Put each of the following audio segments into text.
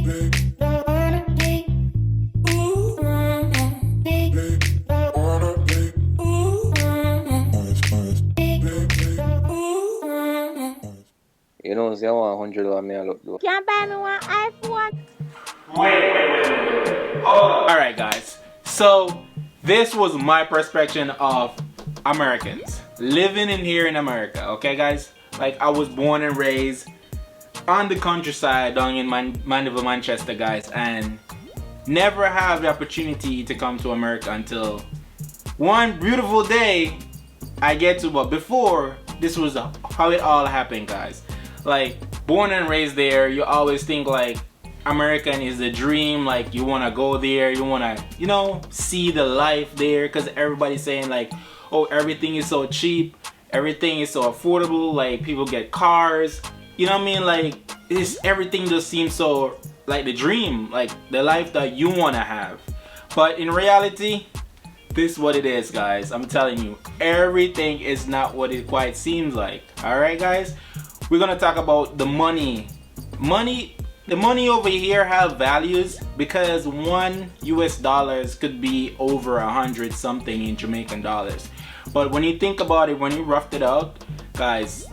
You know, say I want $100 me I look though. Can't buy me one iPhone. Wait. Alright guys, so this was my perspective of Americans living in here in America, okay guys? Like I was born and raised on the countryside down in Mandeville, Manchester guys, and never have the opportunity to come to America until one beautiful day I get to, but before this was how it all happened guys. Like born and raised there, you always think like American is the dream, like you want to go there, you want to, you know, see the life there, because everybody's saying like, oh, everything is so cheap, everything is so affordable, like people get cars, you know what I mean, like everything just seems so like the dream, like the life that you want to have. But in reality, this is what it is guys. I'm telling you, everything is not what it quite seems like. Alright guys, we're gonna talk about the money. The money over here have values because $1 could be over 100 something in Jamaican dollars. But when you think about it, when you roughed it out, guys,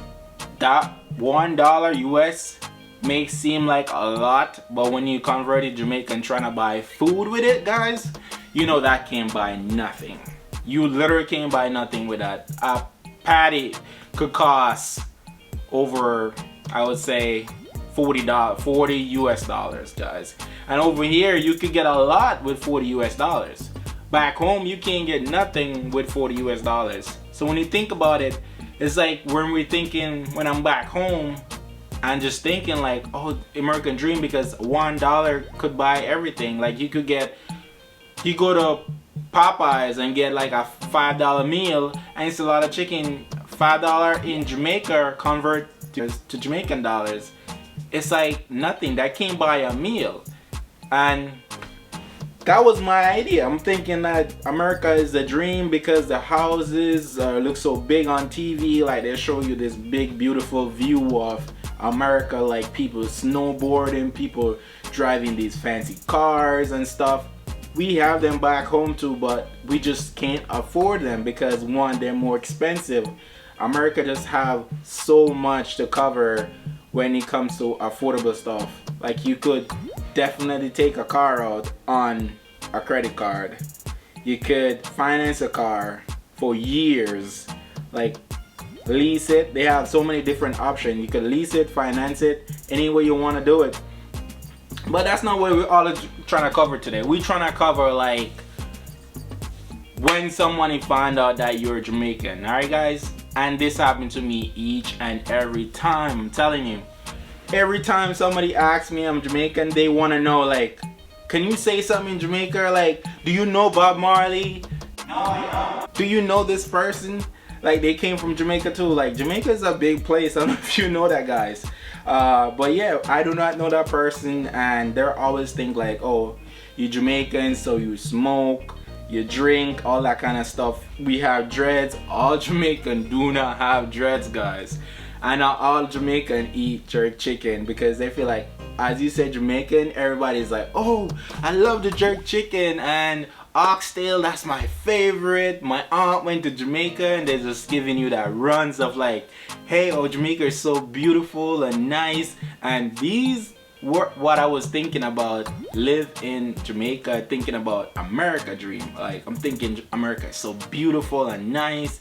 that $1 US may seem like a lot, but when you convert it Jamaican trying to buy food with it, guys, you know that can't buy nothing. You literally can't buy nothing with that. A patty could cost over, I would say, $40 US dollars, guys. And over here you could get a lot with 40 US dollars. Back home you can't get nothing with 40 US dollars. So when you think about it, it's like when we're thinking, when I'm back home, I'm just thinking like, oh, American dream, because $1 could buy everything. Like you could get, you go to Popeyes and get like a $5 meal and it's a lot of chicken. $5 in Jamaica convert to Jamaican dollars, it's like nothing. That can't buy a meal. And that was my idea. I'm thinking that America is the dream because the houses look so big on TV, like they show you this big beautiful view of America, like people snowboarding, people driving these fancy cars and stuff. We have them back home too, but we just can't afford them because one, they're more expensive. America just have so much to cover when it comes to affordable stuff. Like you could definitely take a car out on a credit card. You could finance a car for years, like lease it. They have so many different options. You could lease it, finance it, any way you want to do it. But that's not what we're all trying to cover today. We're trying to cover like when someone find out that you're Jamaican. Alright guys? And this happened to me each and every time. I'm telling you. Every time somebody asks me I'm Jamaican, they want to know like, can you say something in Jamaica? Like, do you know Bob Marley? No, I don't. Do you know this person? Like they came from Jamaica too. Like Jamaica is a big place. I don't know if you know that guys. But yeah, I do not know that person, and they're always think like, oh, you Jamaican, so you smoke, you drink, all that kind of stuff. We have dreads. All Jamaican do not have dreads, guys. And not all Jamaican eat jerk chicken because they feel like, as you said, Jamaican, everybody's like, oh, I love the jerk chicken and oxtail, that's my favorite. My aunt went to Jamaica and they're just giving you that runs of like, hey, oh, Jamaica is so beautiful and nice. And these were what I was thinking about. Live in Jamaica, thinking about America dream. Like I'm thinking America is so beautiful and nice.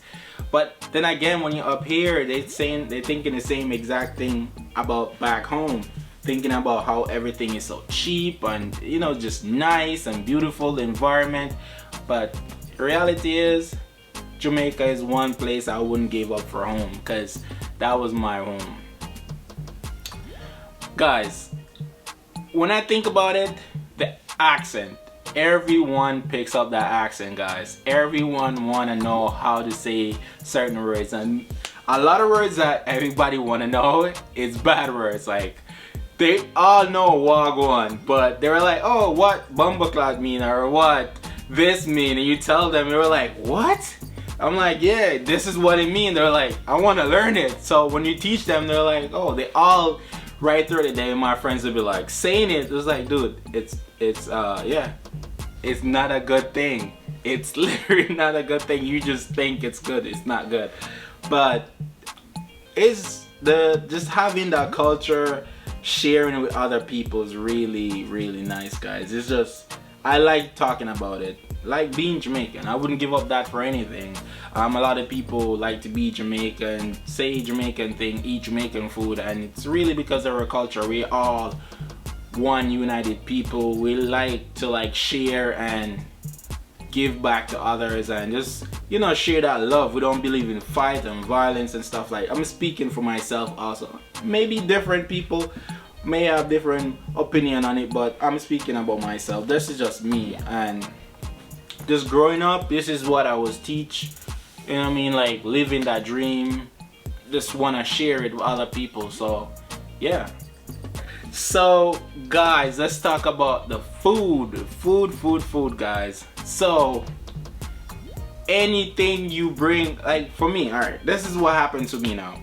But then again, when you're up here, they're thinking the same exact thing about back home. Thinking about how everything is so cheap and, you know, just nice and beautiful environment. But reality is, Jamaica is one place I wouldn't give up for home, because that was my home. Guys, when I think about it, the accent, everyone picks up that accent, guys. Everyone want to know how to say certain words, and a lot of words that everybody want to know is bad words. Like they all know wagwan, but they were like, oh, what bumbleclad mean, or what this mean, and you tell them, they were like, what? I'm like, yeah, this is what it means. They're like, I want to learn it. So when you teach them, they're like, oh, they all right through the day, my friends would be like saying it. It was like, dude, yeah, it's not a good thing. It's literally not a good thing. You just think it's good. It's not good. But it's just having that culture, sharing it with other people is really, really nice, guys. It's just, I like talking about it. Like being Jamaican, I wouldn't give up that for anything. A lot of people like to be Jamaican, say Jamaican thing, eat Jamaican food, and it's really because of our culture. We all one united people. We like to like share and give back to others and just, you know, share that love. We don't believe in fight and violence and stuff. Like, I'm speaking for myself also. Maybe different people may have different opinion on it, but I'm speaking about myself. This is just me, and just growing up, this is what I was teach. You know what I mean? Like living that dream. Just wanna share it with other people. So yeah. So guys, let's talk about the food. Food, guys. So anything you bring, like for me, alright, this is what happens to me now.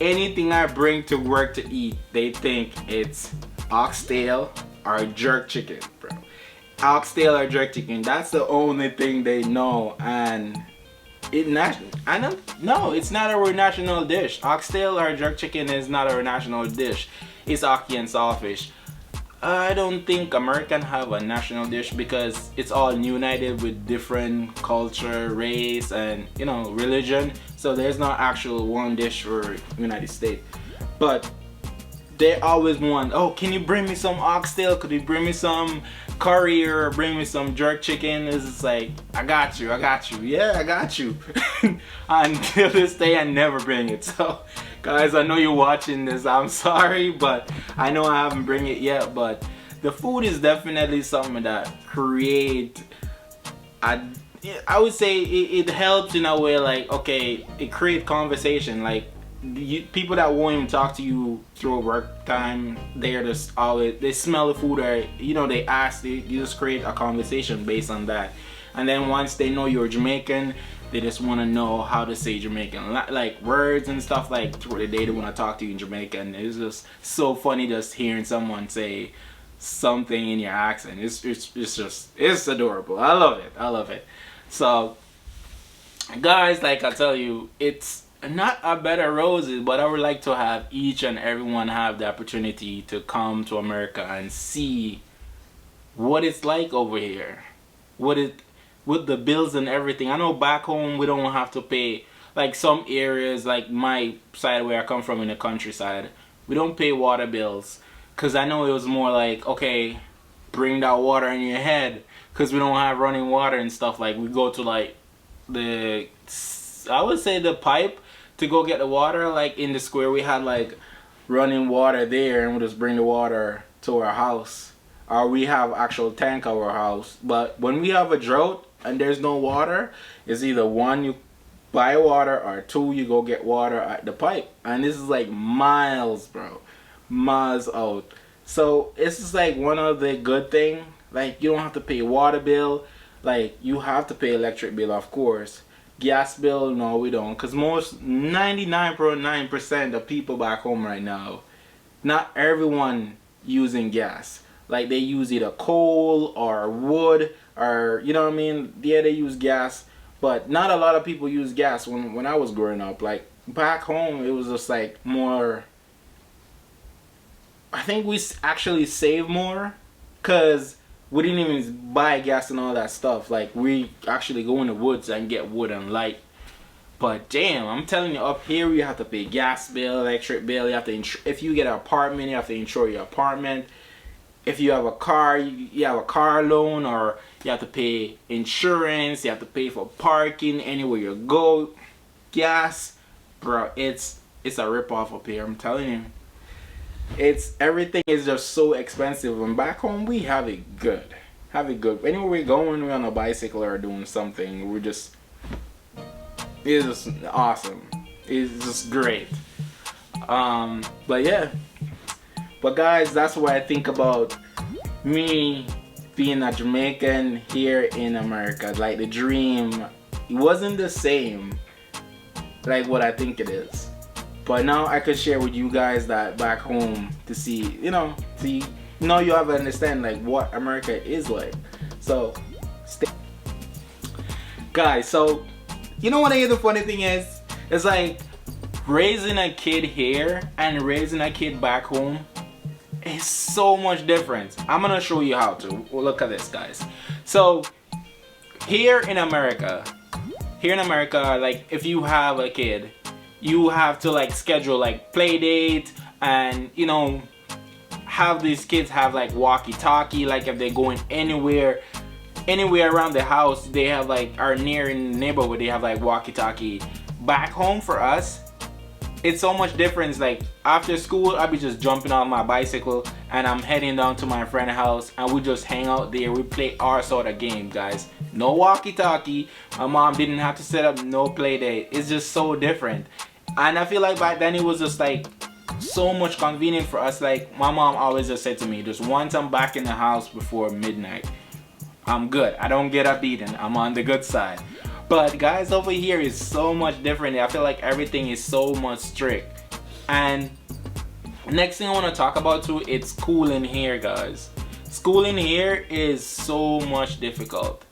Anything I bring to work to eat, they think it's oxtail or jerk chicken, bro. Oxtail or jerk chicken, that's the only thing they know. And it's not our national dish. Oxtail or jerk chicken is not our national dish. It's ackee and saltfish. I don't think Americans have a national dish because it's all united with different culture, race, and, you know, religion. So there's not actual one dish for United States. But they always want, oh, can you bring me some oxtail? Could you bring me some curry or bring me some jerk chicken? It's just like, I got you. Yeah, I got you. Until this day, I never bring it. So, guys, I know you're watching this. I'm sorry, but I know I haven't bring it yet. But the food is definitely something that create, I would say it helps in a way, like, okay, it create conversation. Like, people that won't even talk to you through work time, they're just always, they smell the food, or, you know, they ask, you just create a conversation based on that. And then once they know you're Jamaican, they just want to know how to say Jamaican, like words and stuff, like through the day they want to talk to you in Jamaican. It's just so funny just hearing someone say something in your accent. It's adorable. I love it. So guys, like I tell you, it's not a bed of roses, but I would like to have each and everyone have the opportunity to come to America and see what it's like over here, with the bills and everything. I know back home we don't have to pay, like some areas, like my side where I come from in the countryside, we don't pay water bills, because I know it was more like, okay, bring that water in your head, because we don't have running water and stuff. Like, we go to like I would say the pipe to go get the water. Like in the square we had like running water there, and we just bring the water to our house, or we have actual tank at our house. But when we have a drought and there's no water, it's either one, you buy water, or two, you go get water at the pipe. And this is like miles, bro, miles out. So it's just like one of the good thing, like you don't have to pay water bill. Like, you have to pay electric bill, of course. Gas bill, no, we don't, because most 99.9% of people back home right now, not everyone using gas. Like, they use either coal or wood, or, you know what I mean? Yeah, they use gas, but not a lot of people use gas. When I was growing up, like back home, it was just like more, I think we actually save more, because we didn't even buy gas and all that stuff. Like, we actually go in the woods and get wood and light. But damn, I'm telling you, up here you have to pay gas bill, electric bill. You have to if you get an apartment, you have to insure your apartment. If you have a car, you have a car loan, or you have to pay insurance. You have to pay for parking anywhere you go. Gas, bro, it's a rip-off up here. I'm telling you. Everything is just so expensive, and back home we have it good. Anywhere we're going, we're on a bicycle or doing something, it's just awesome. It's just great. But yeah. But guys, that's what I think about me being a Jamaican here in America. Like, the dream, it wasn't the same like what I think it is. But now I could share with you guys that back home to see, you have to understand like what America is like. So, guys, so what the funny thing is? It's like raising a kid here and raising a kid back home is so much different. I'm gonna show you how to. Well, look at this, guys. So here in America, like if you have a kid, you have to like schedule like play date, and have these kids have like walkie-talkie, like if they're going anywhere around the house, they have like, are near in the neighborhood, they have like walkie-talkie. Back home for us, it's so much different. Like after school, I'll be just jumping on my bicycle and I'm heading down to my friend's house and we just hang out there. We play our sort of game, guys. No walkie-talkie. My mom didn't have to set up no play date. It's just so different. And I feel like back then it was just like so much convenient for us. Like my mom always just said to me, just once I'm back in the house before midnight, I'm good. I don't get a beating. I'm on the good side. But guys, over here is so much different. I feel like everything is so much strict. And next thing I want to talk about too, it's schooling here, guys. Schooling here is so much difficult.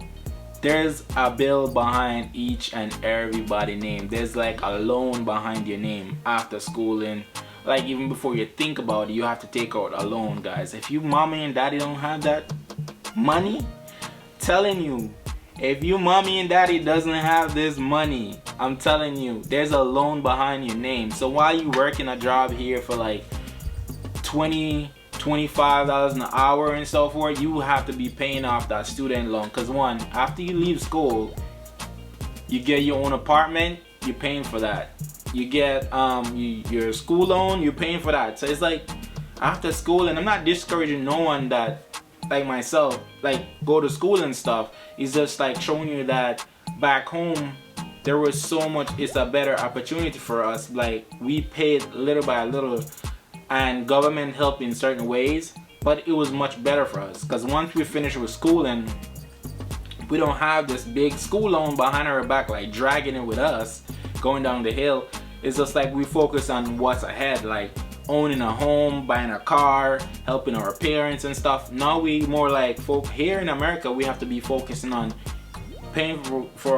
There's a bill behind each and everybody name. There's like a loan behind your name after schooling. Like even before you think about it, you have to take out a loan, guys. If you mommy and daddy don't have that money, telling you, if you mommy and daddy doesn't have this money, I'm telling you, there's a loan behind your name. So while you working a job here for like $25 an hour and so forth, you have to be paying off that student loan. Because one, after you leave school, you get your own apartment, you're paying for that. You get your school loan, you're paying for that. So it's like after school, and I'm not discouraging no one that like myself like go to school and stuff. It's just like showing you that back home there was so much, it's a better opportunity for us. Like we paid little by little and government helped in certain ways, but it was much better for us because once we finish with school and we don't have this big school loan behind our back like dragging it with us going down the hill. It's just like we focus on what's ahead, like owning a home, buying a car, helping our parents and stuff. Now we more like here in America, we have to be focusing on paying for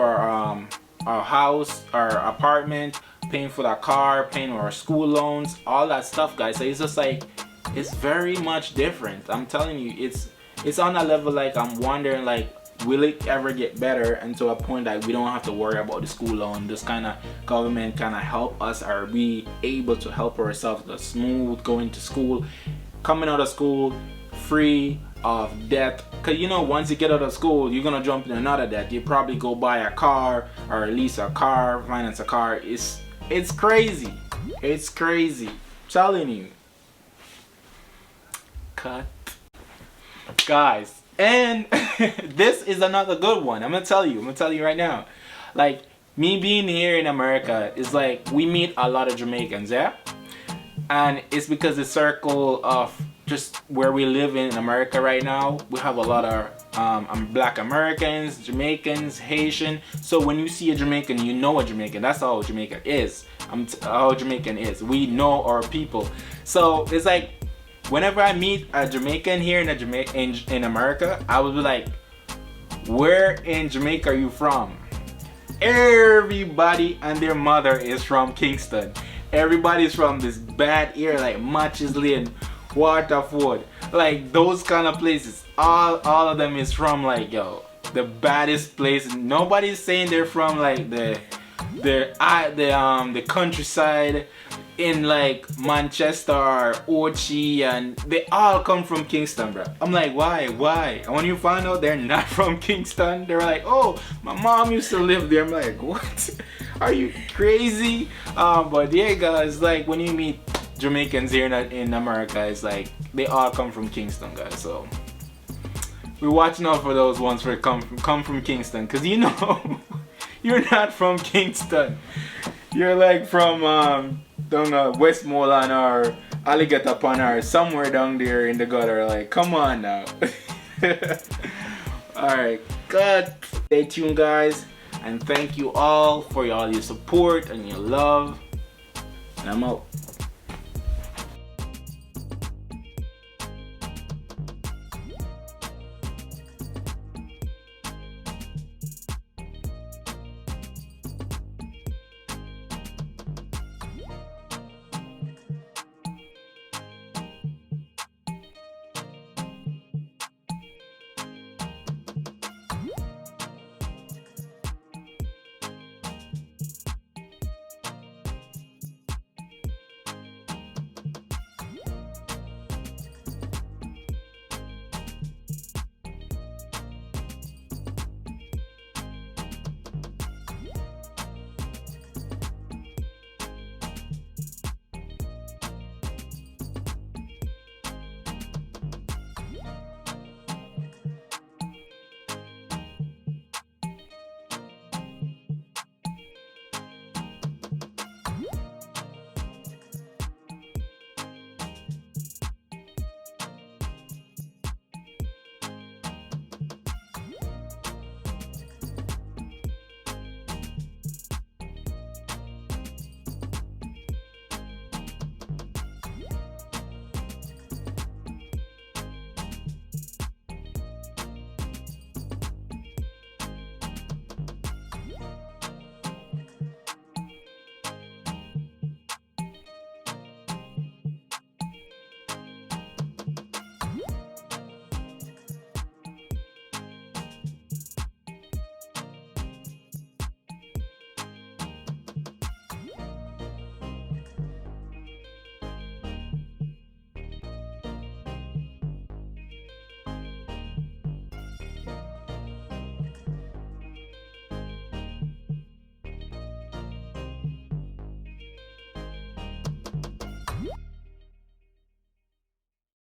our house, our apartment, paying for the car, paying for our school loans, all that stuff, guys. So it's just like, it's very much different. I'm telling you, it's on a level like I'm wondering like, will it ever get better and to a point that we don't have to worry about the school loan? This kind of government kind of help us, or be able to help ourselves, the smooth going to school, coming out of school free of debt. Because once you get out of school, you're gonna jump in another debt. You probably go buy a car or lease a car, finance a car. It's crazy. It's crazy. I'm telling you. Cut. Guys. And this is another good one. I'm gonna tell you right now. Like me being here in America is like we meet a lot of Jamaicans, yeah? And it's because the circle of just where we live in America right now, we have a lot of Black Americans, Jamaicans, Haitian. So when you see a Jamaican, you know a Jamaican. That's how Jamaica is. How Jamaican is. We know our people. So it's like, whenever I meet a Jamaican here in America, I would be like, where in Jamaica are you from? Everybody and their mother is from Kingston. Everybody's from this bad area like Matches Lane, Waterford, like those kind of places. All of them is from like, yo, the baddest place. Nobody's saying they're from like the countryside in like Manchester or Ochi, and they all come from Kingston, bro. I'm like, why? And when you find out they're not from Kingston, they're like, oh, my mom used to live there. I'm like, what? Are you crazy? But yeah, guys, like when you meet Jamaicans here in America, it's like they all come from Kingston, guys. So we're watching out for those ones who come from Kingston, because you're not from Kingston. You're like from down Westmoreland or Alligator Pond or somewhere down there in the gutter. Like, come on now. Alright, good. Stay tuned, guys, and thank you all for all your support and your love. And I'm out.